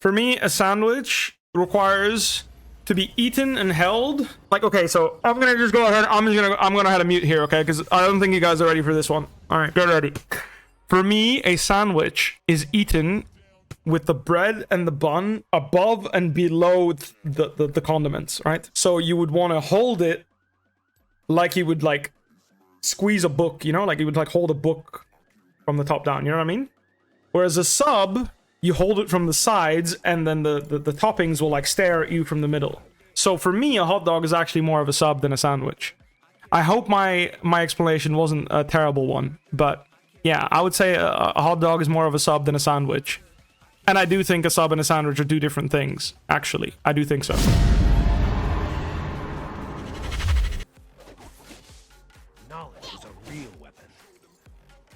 For me, a sandwich requires to be eaten and held. Like, okay, so I'm gonna just go ahead. I'm gonna have to mute here, okay? Because I don't think you guys are ready for this one. All right, get ready. For me, a sandwich is eaten with the bread and the bun above and below the condiments, right? So you would want to hold it like you would like squeeze a book, you know, like you would like hold a book from the top down, you know what I mean? Whereas a sub, you hold it from the sides and then the toppings will like stare at you from the middle. So for me, a hot dog is actually more of a sub than a sandwich. I hope my explanation wasn't a terrible one, but yeah, I would say a hot dog is more of a sub than a sandwich. And I do think a sub and a sandwich are two different things, actually. I do think so. Knowledge is a real weapon.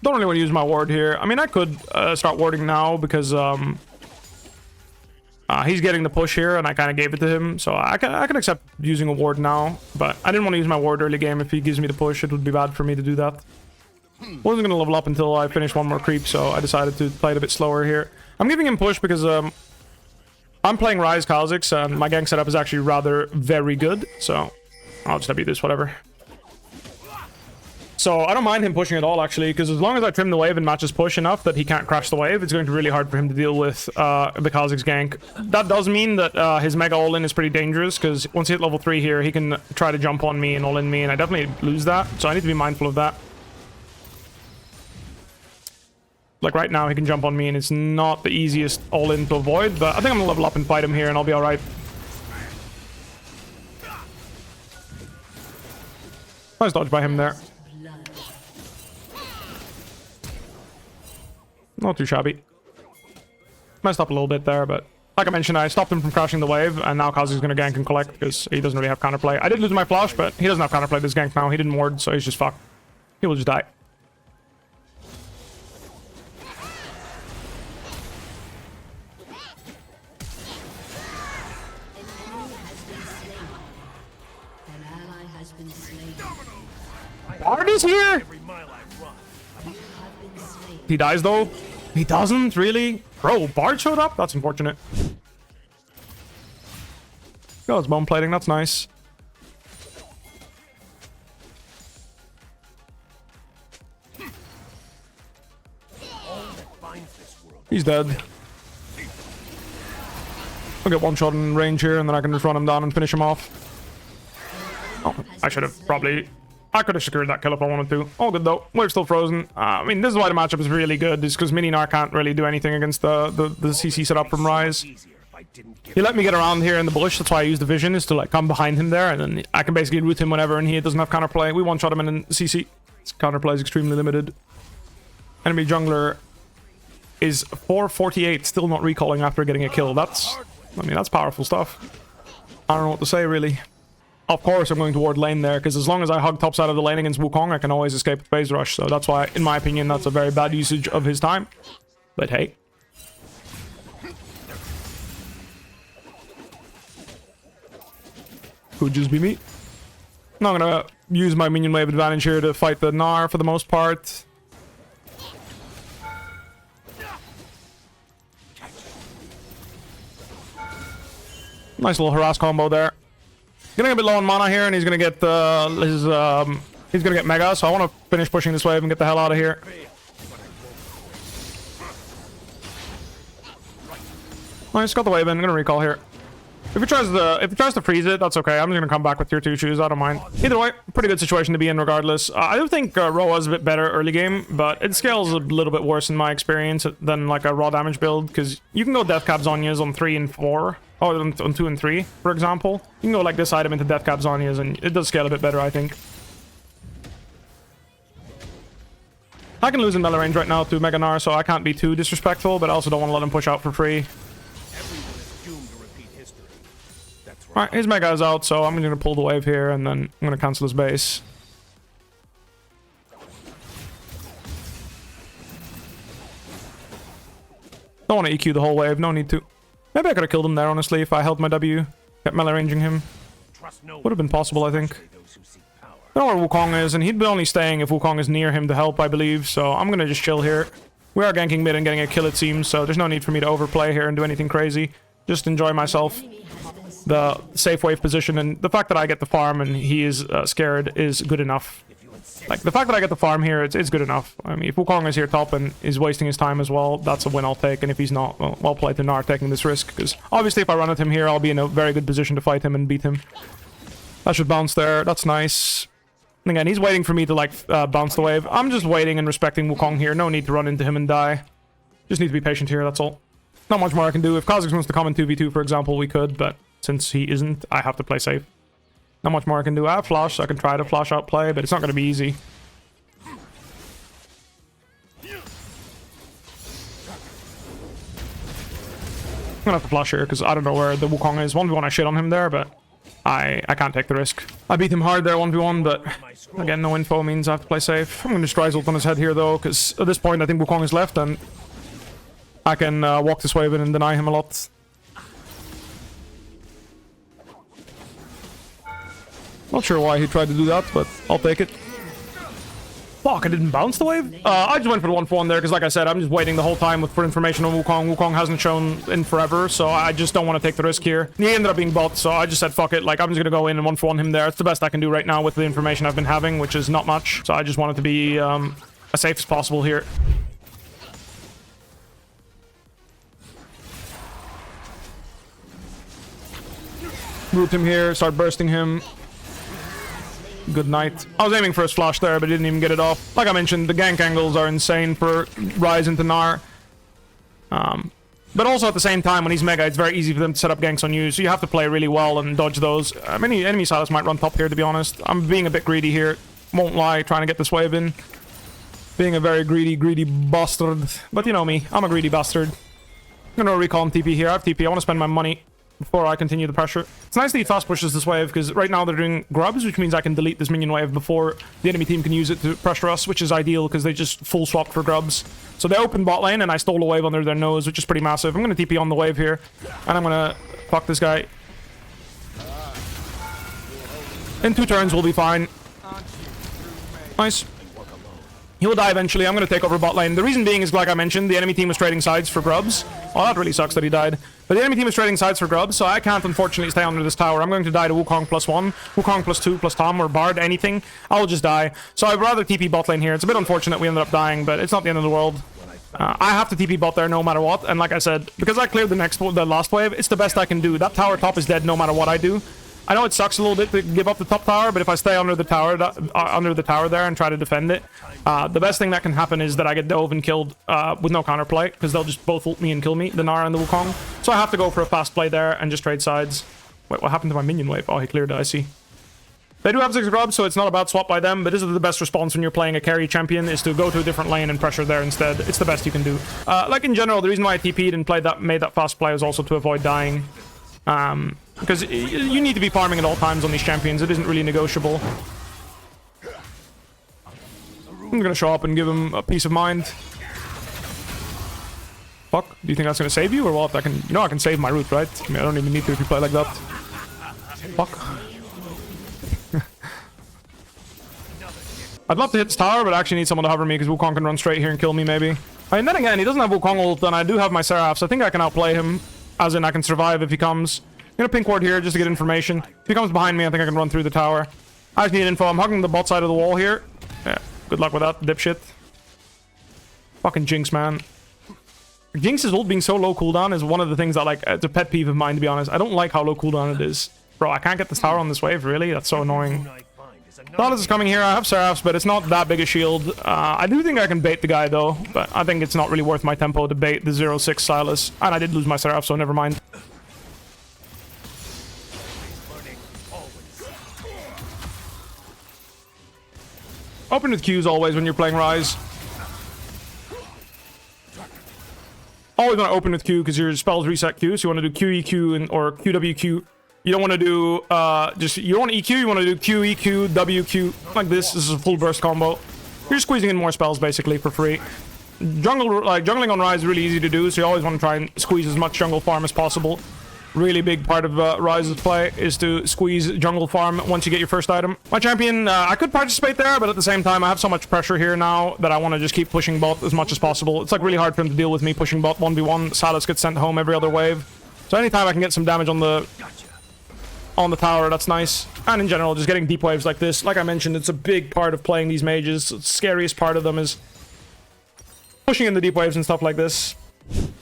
Don't really want to use my ward here. I mean, I could start warding now because he's getting the push here and I kind of gave it to him. So I can accept using a ward now. But I didn't want to use my ward early game. If he gives me the push, it would be bad for me to do that. Wasn't going to level up until I finished one more creep, so I decided to play it a bit slower here. I'm giving him push because I'm playing Ryze Kha'Zix and my gank setup is actually rather very good. So I'll just W this, whatever. So I don't mind him pushing at all, actually, because as long as I trim the wave and matches push enough that he can't crash the wave, it's going to be really hard for him to deal with the Kha'Zix gank. That does mean that his mega all-in is pretty dangerous, because once he hit level 3 here, he can try to jump on me and all-in me, and I definitely lose that. So I need to be mindful of that. Like right now, he can jump on me, and it's not the easiest all-in to avoid, but I think I'm gonna level up and fight him here, and I'll be alright. Nice dodge by him there. Not too shabby. Messed up a little bit there, but like I mentioned, I stopped him from crashing the wave, and now Kha'Zix is gonna gank and collect, because he doesn't really have counterplay. I did lose my flash, but he doesn't have counterplay this gank now. He didn't ward, so he's just fucked. He will just die. Bard is here? He dies though? He doesn't? Really? Bro, Bard showed up? That's unfortunate. Got his bone plating, that's nice. He's dead. I'll get one shot in range here and then I can just run him down and finish him off. Oh, I should have probably... I could have secured that kill if I wanted to. All good though. We're still frozen. I mean, this is why the matchup is really good, is because Mininar can't really do anything against the CC setup from Ryze. He let me get around here in the bush, that's why I use the vision, is to like come behind him there, and then I can basically root him whenever, and he doesn't have counterplay. We one-shot him in CC. His counterplay is extremely limited. Enemy jungler is 448, still not recalling after getting a kill. That's, I mean, that's powerful stuff. I don't know what to say, really. Of course, I'm going toward lane there, because as long as I hug top side of the lane against Wukong, I can always escape a phase rush. So that's why, in my opinion, that's a very bad usage of his time. But hey. Could just be me. I'm not going to use my minion wave advantage here to fight the Gnar for the most part. Nice little harass combo there. Getting a bit low on mana here, and he's gonna get he's gonna get mega. So I want to finish pushing this wave and get the hell out of here. Nice, got the wave in. I'm gonna recall here. If it tries to freeze it, that's okay. I'm just gonna come back with tier 2 shoes. I don't mind. Either way, pretty good situation to be in regardless. I do think Roa is a bit better early game, but it scales a little bit worse in my experience than like a raw damage build, because you can go death cap Zhonya's on 3 and 4. Oh, on 2 and 3, for example. You can go like this item into death cap Zhonya's, and it does scale a bit better, I think. I can lose in melee range right now to Mega Gnar, so I can't be too disrespectful, but I also don't want to let him push out for free. Alright, his Mega is out, so I'm going to pull the wave here, and then I'm going to cancel his base. Don't want to EQ the whole wave, no need to. Maybe I could have killed him there, honestly, if I held my W. Kept melee ranging him. Would have been possible, I think. I don't know where Wukong is, and he'd be only staying if Wukong is near him to help, I believe. So I'm going to just chill here. We are ganking mid and getting a kill, it seems, so there's no need for me to overplay here and do anything crazy. Just enjoy myself. The safe wave position, and the fact that I get the farm and he is scared is good enough. Like, the fact that I get the farm here, it's good enough. I mean, if Wukong is here top and is wasting his time as well, that's a win I'll take. And if he's not, well played to Gnar taking this risk. Because obviously if I run at him here, I'll be in a very good position to fight him and beat him. That should bounce there. That's nice. And again, he's waiting for me to, like, bounce the wave. I'm just waiting and respecting Wukong here. No need to run into him and die. Just need to be patient here, that's all. Not much more I can do. If Kha'Zix wants to come in 2v2, for example, we could. But since he isn't, I have to play safe. Not much more I can do. I have flash, so I can try to flash out play, but it's not going to be easy. I'm gonna have to flash here because I don't know where the Wukong is. 1v1 I shit on him there, but I can't take the risk. I beat him hard there 1v1, but again, no info means I have to play safe. I'm gonna just Ryze ult on his head here though, because at this point I think Wukong is left and I can walk this wave in and deny him a lot. Not sure why he tried to do that, but I'll take it. Fuck, I didn't bounce the wave? I just went for the 1-for-1 there, because like I said, I'm just waiting the whole time for information on Wukong. Wukong hasn't shown in forever, so I just don't want to take the risk here. He ended up being bot, so I just said, fuck it, like, I'm just gonna go in and 1-for-1 him there. It's the best I can do right now with the information I've been having, which is not much. So I just wanted to be as safe as possible here. Root him here, start bursting him. Good night. I was aiming for his flash there, but didn't even get it off. Like I mentioned, the gank angles are insane for Ryze into Gnar. But also at the same time, when he's mega, it's very easy for them to set up ganks on you, so you have to play really well and dodge those. Many enemy Sylas might run top here, to be honest. I'm being a bit greedy here. Won't lie, trying to get this wave in. Being a very greedy bastard. But you know me, I'm a greedy bastard. I'm gonna recall him TP here. I have TP, I want to spend my money before I continue the pressure. It's nice that he fast pushes this wave, because right now they're doing grubs, which means I can delete this minion wave before the enemy team can use it to pressure us, which is ideal, because they just full swapped for grubs. So they opened bot lane, and I stole a wave under their nose, which is pretty massive. I'm going to TP on the wave here, and I'm going to fuck this guy. In 2 turns, we'll be fine. Nice. He will die eventually. I'm going to take over bot lane. The reason being is, like I mentioned, the enemy team was trading sides for grubs. Oh, that really sucks that he died. But the enemy team is trading sides for grubs, so I can't unfortunately stay under this tower. I'm going to die to Wukong +1, Wukong +2, plus Tom, or Bard, anything. I'll just die. So I'd rather TP bot lane here. It's a bit unfortunate we ended up dying, but it's not the end of the world. I have to TP bot there no matter what. And like I said, because I cleared the last wave, it's the best I can do. That tower top is dead no matter what I do. I know it sucks a little bit to give up the top tower, but if I stay under the tower there and try to defend it, the best thing that can happen is that I get dove and killed with no counterplay, because they'll just both ult me and kill me, the Gnar and the Wukong. So I have to go for a fast play there and just trade sides. Wait, what happened to my minion wave? Oh, he cleared it, I see. They do have 6 grubs, so it's not a bad swap by them, but this is the best response when you're playing a carry champion, is to go to a different lane and pressure there instead. It's the best you can do. Like in general, the reason why I TP'd and made that fast play was also to avoid dying. Because you need to be farming at all times on these champions. It isn't really negotiable. I'm gonna show up and give him a peace of mind. Fuck, do you think that's gonna save you or what? I can, you know, I can save my root, right? I mean, I don't even need to if you play like that. Fuck. I'd love to hit this tower, but I actually need someone to hover me because Wukong can run straight here and kill me, maybe. I mean, then again, he doesn't have Wukong ult, and I do have my Seraphs. I think I can outplay him, as in I can survive if he comes. I'm gonna pink ward here just to get information. If he comes behind me, I think I can run through the tower. I just need info. I'm hugging the bot side of the wall here. Yeah, good luck with that, dipshit. Fucking Jinx, man. Jinx's ult being so low cooldown is one of the things that, like, it's a pet peeve of mine, to be honest. I don't like how low cooldown it is. Bro, I can't get this tower on this wave, really? That's so annoying. Nautilus is coming here. I have Seraphs, but it's not that big a shield. I do think I can bait the guy, though, but I think it's not really worth my tempo to bait the 0-6 Sylas. And I did lose my Seraphs, so never mind. Open with Qs always when you're playing Ryze. Always want to open with Q because your spells reset Q, so you want to do QEQ or QWQ. You don't want to do you don't want EQ, you want to do QEQ, WQ, like this. This is a full burst combo. You're squeezing in more spells basically for free. Jungling on Ryze is really easy to do, so you always want to try and squeeze as much jungle farm as possible. really big part of Ryze's play is to squeeze jungle farm once you get your first item. My champion, I could participate there, but at the same time, I have so much pressure here now that I want to just keep pushing bot as much as possible. It's like really hard for him to deal with me pushing bot 1v1. Salus gets sent home every other wave. So anytime I can get some damage on the tower, that's nice. And in general, just getting deep waves like this. Like I mentioned, it's a big part of playing these mages. The scariest part of them is pushing in the deep waves and stuff like this. I'm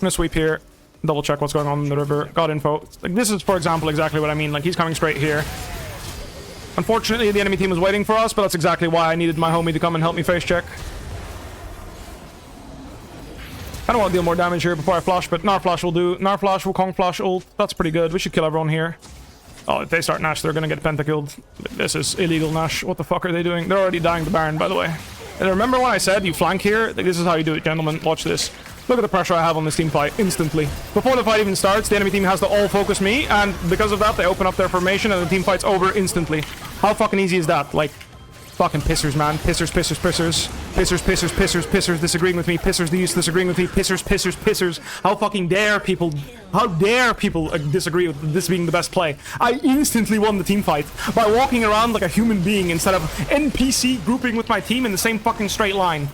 gonna sweep here. Double check what's going on in the river. Got info. Like this is, for example, exactly what I mean. Like he's coming straight here. Unfortunately, the enemy team was waiting for us, but that's exactly why I needed my homie to come and help me face check. I don't want to deal more damage here before I flash, but Gnar Flash will do. Gnar Flash, Wukong Flash ult. That's pretty good. We should kill everyone here. Oh, if they start Nash, they're gonna get pentakilled. This is illegal, Nash. What the fuck are they doing? They're already dying to Baron, by the way. And remember when I said you flank here? Like, this is how you do it, gentlemen. Watch this. Look at the pressure I have on this team fight instantly. Before the fight even starts, the enemy team has to all focus me, and because of that, they open up their formation and the team fight's over instantly. How fucking easy is that? Like, fucking pissers, man. Pissers, pissers, pissers. Pissers, pissers, pissers, pissers disagreeing with me. Pissers, these disagreeing with me. Pissers, pissers, pissers. How fucking dare people... How dare people disagree with this being the best play? I instantly won the team fight by walking around like a human being instead of NPC grouping with my team in the same fucking straight line.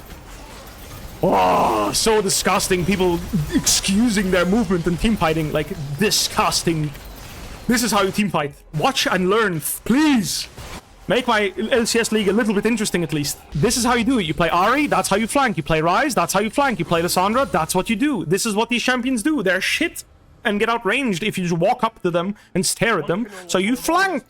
Oh, so disgusting. People excusing their movement and team fighting. Like, disgusting. This is how you team fight. Watch and learn, please. Make my LCS league a little bit interesting, at least. This is how you do it. You play Ahri, that's how you flank. You play Ryze, that's how you flank. You play Lissandra, that's what you do. This is what these champions do. They're shit and get outranged if you just walk up to them and stare at them. So you flank.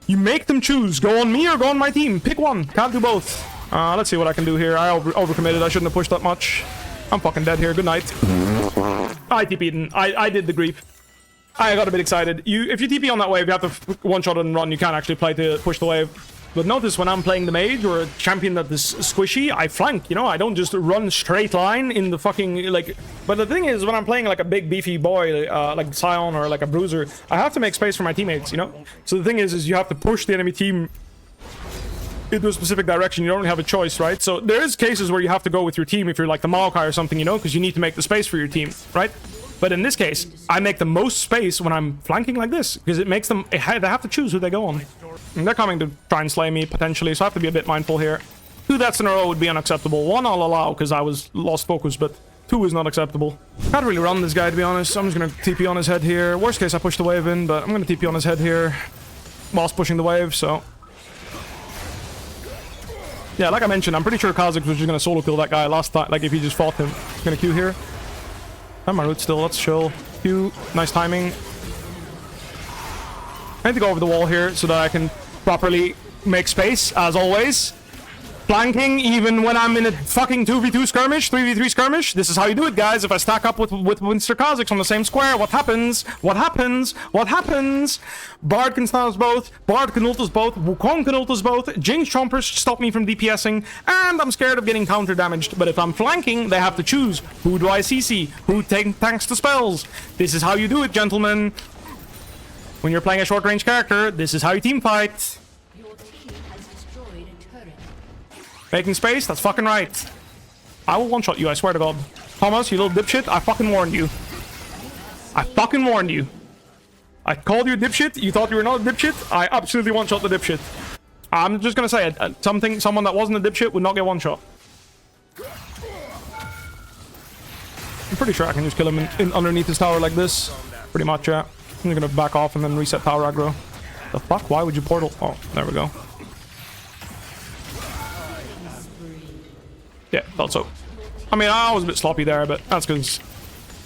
You make them choose. Go on me or go on my team. Pick one. Can't do both. Let's see what I can do here. I overcommitted. I shouldn't have pushed that much. I'm fucking dead here. Good night. I TP'd. I did the creep. I got a bit excited. If you TP on that wave, you have to one-shot it and run. You can't actually play to push the wave. But notice when I'm playing the mage or a champion that is squishy, I flank, you know? I don't just run straight line in the fucking, like... But the thing is, when I'm playing like a big beefy boy, like Sion or like a bruiser, I have to make space for my teammates, you know? So the thing is you have to push the enemy team into a specific direction. You don't really have a choice, right? So there is cases where you have to go with your team if you're like the Maokai or something, you know? Because you need to make the space for your team, right? But in this case, I make the most space when I'm flanking like this, because it makes them... They have to choose who they go on. And they're coming to try and slay me, potentially, so I have to be a bit mindful here. 2 deaths in a row would be unacceptable. 1 I'll allow, because I was lost focus, but 2 is not acceptable. Can't really run this guy, to be honest. I'm just going to TP on his head here. Worst case, I push the wave in, but I'm going to TP on his head here whilst pushing the wave, so... Yeah, like I mentioned, I'm pretty sure Kha'Zix was just going to solo kill that guy last time, like if he just fought him. Going to Q here. I'm my root still, let's chill. Q, nice timing. I need to go over the wall here so that I can properly make space, as always. Flanking, even when I'm in a fucking 2v2 skirmish, 3v3 skirmish. This is how you do it, guys. If I stack up with Mr. Kha'Zix on the same square, what happens? What happens? What happens? Bard can stun us both. Bard can ult us both. Wukong can ult us both. Jinx Chompers stop me from DPSing. And I'm scared of getting counter damaged. But if I'm flanking, they have to choose. Who do I CC? Who tanks the spells? This is how you do it, gentlemen. When you're playing a short-range character, this is how you team fight. Making space? That's fucking right. I will one-shot you, I swear to God. Thomas, you little dipshit, I fucking warned you. I fucking warned you. I called you a dipshit, you thought you were not a dipshit, I absolutely one-shot the dipshit. I'm just gonna say it, someone that wasn't a dipshit would not get one-shot. I'm pretty sure I can just kill him in underneath his tower like this. Pretty much, yeah. I'm gonna back off and then reset tower aggro. The fuck? Why would you portal? Oh, there we go. Yeah, thought so. I mean, I was a bit sloppy there, but that's because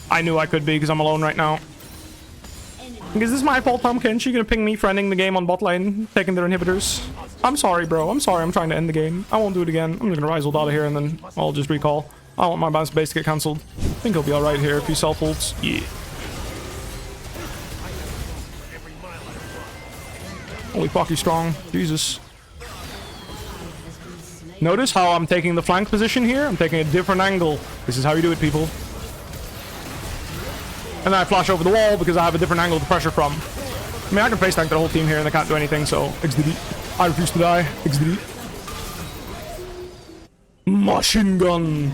I knew I could be because I'm alone right now. Is this my fault, Tom Kench? You gonna ping me for ending the game on bot lane, taking their inhibitors? I'm sorry, bro. I'm sorry. I'm trying to end the game. I won't do it again. I'm just gonna Ryze ult out of here and then I'll just recall. I don't want my base to get cancelled. I think he'll be alright here if he self-ults. Yeah. Holy fuck, he's strong. Jesus. Notice how I'm taking the flank position here? I'm taking a different angle. This is how you do it, people. And then I flash over the wall because I have a different angle to pressure from. I mean, I can face tank the whole team here and they can't do anything, so XDD. I refuse to die. XDD. Machine gun.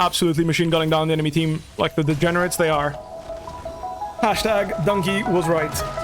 absolutely machine gunning down the enemy team like the degenerates they are. Hashtag Donkey was right.